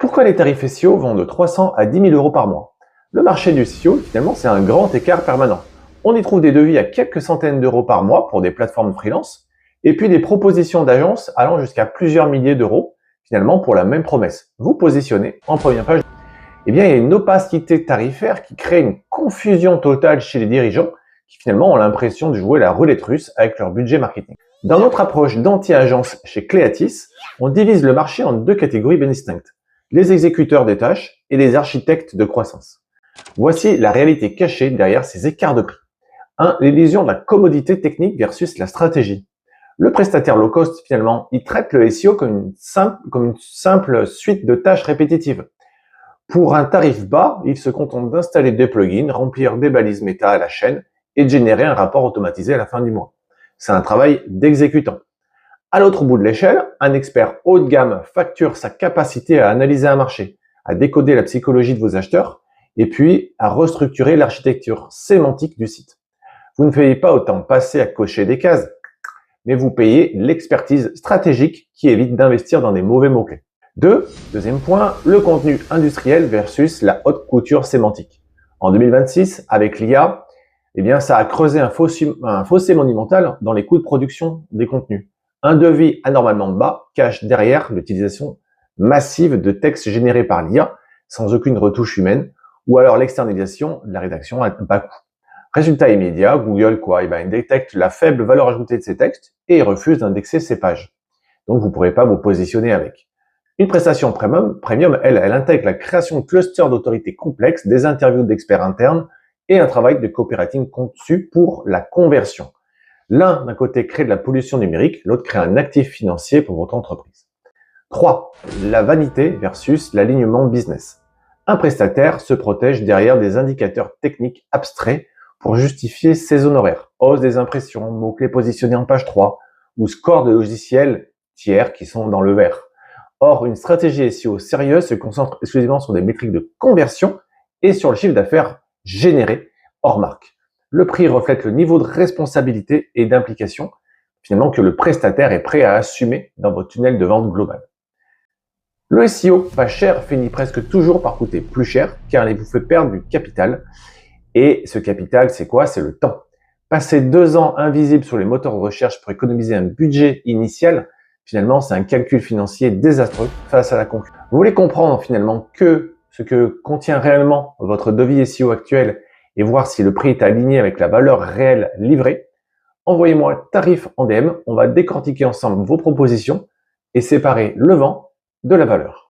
Pourquoi les tarifs SEO vont de 300 à 10 000 euros par mois? Le marché du SEO, finalement, c'est un grand écart permanent. On y trouve des devis à quelques centaines d'euros par mois pour des plateformes freelance, et puis des propositions d'agences allant jusqu'à plusieurs milliers d'euros, finalement, pour la même promesse. Vous positionnez en première page. Eh bien, il y a une opacité tarifaire qui crée une confusion totale chez les dirigeants qui, finalement, ont l'impression de jouer la roulette russe avec leur budget marketing. Dans notre approche d'anti-agence chez Cleatis, on divise le marché en deux catégories bien distinctes: les exécuteurs des tâches et les architectes de croissance. Voici la réalité cachée derrière ces écarts de prix. 1. L'illusion de la commodité technique versus la stratégie. Le prestataire low cost, finalement, il traite le SEO comme une simple suite de tâches répétitives. Pour un tarif bas, il se contente d'installer des plugins, remplir des balises méta à la chaîne et de générer un rapport automatisé à la fin du mois. C'est un travail d'exécutant. À l'autre bout de l'échelle, un expert haut de gamme facture sa capacité à analyser un marché, à décoder la psychologie de vos acheteurs et puis à restructurer l'architecture sémantique du site. Vous ne payez pas autant passer à cocher des cases, mais vous payez l'expertise stratégique qui évite d'investir dans des mauvais mots-clés. Deuxième point, le contenu industriel versus la haute couture sémantique. En 2026, avec l'IA, ça a creusé un fossé monumental dans les coûts de production des contenus. Un devis anormalement bas cache derrière l'utilisation massive de textes générés par l'IA sans aucune retouche humaine, ou alors l'externalisation de la rédaction à bas coût. Résultat immédiat, Google il détecte la faible valeur ajoutée de ces textes et il refuse d'indexer ces pages. Donc vous ne pourrez pas vous positionner avec. Une prestation premium, elle intègre la création de clusters d'autorités complexes, des interviews d'experts internes et un travail de copywriting conçu pour la conversion. L'un, d'un côté, crée de la pollution numérique, l'autre crée un actif financier pour votre entreprise. 3. La vanité versus l'alignement business. Un prestataire se protège derrière des indicateurs techniques abstraits pour justifier ses honoraires. Hausse des impressions, mots-clés positionnés en page 3 ou score de logiciels tiers qui sont dans le vert. Or, une stratégie SEO sérieuse se concentre exclusivement sur des métriques de conversion et sur le chiffre d'affaires généré hors marque. Le prix reflète le niveau de responsabilité et d'implication, finalement, que le prestataire est prêt à assumer dans votre tunnel de vente global. Le SEO pas cher finit presque toujours par coûter plus cher car il vous fait perdre du capital. Et ce capital, c'est quoi? C'est le temps. Passer 2 ans invisible sur les moteurs de recherche pour économiser un budget initial, finalement, c'est un calcul financier désastreux face à la concurrence. Vous voulez comprendre finalement ce que contient réellement votre devis SEO actuel et voir si le prix est aligné avec la valeur réelle livrée? Envoyez-moi tarif en DM, on va décortiquer ensemble vos propositions et séparer le vent de la valeur.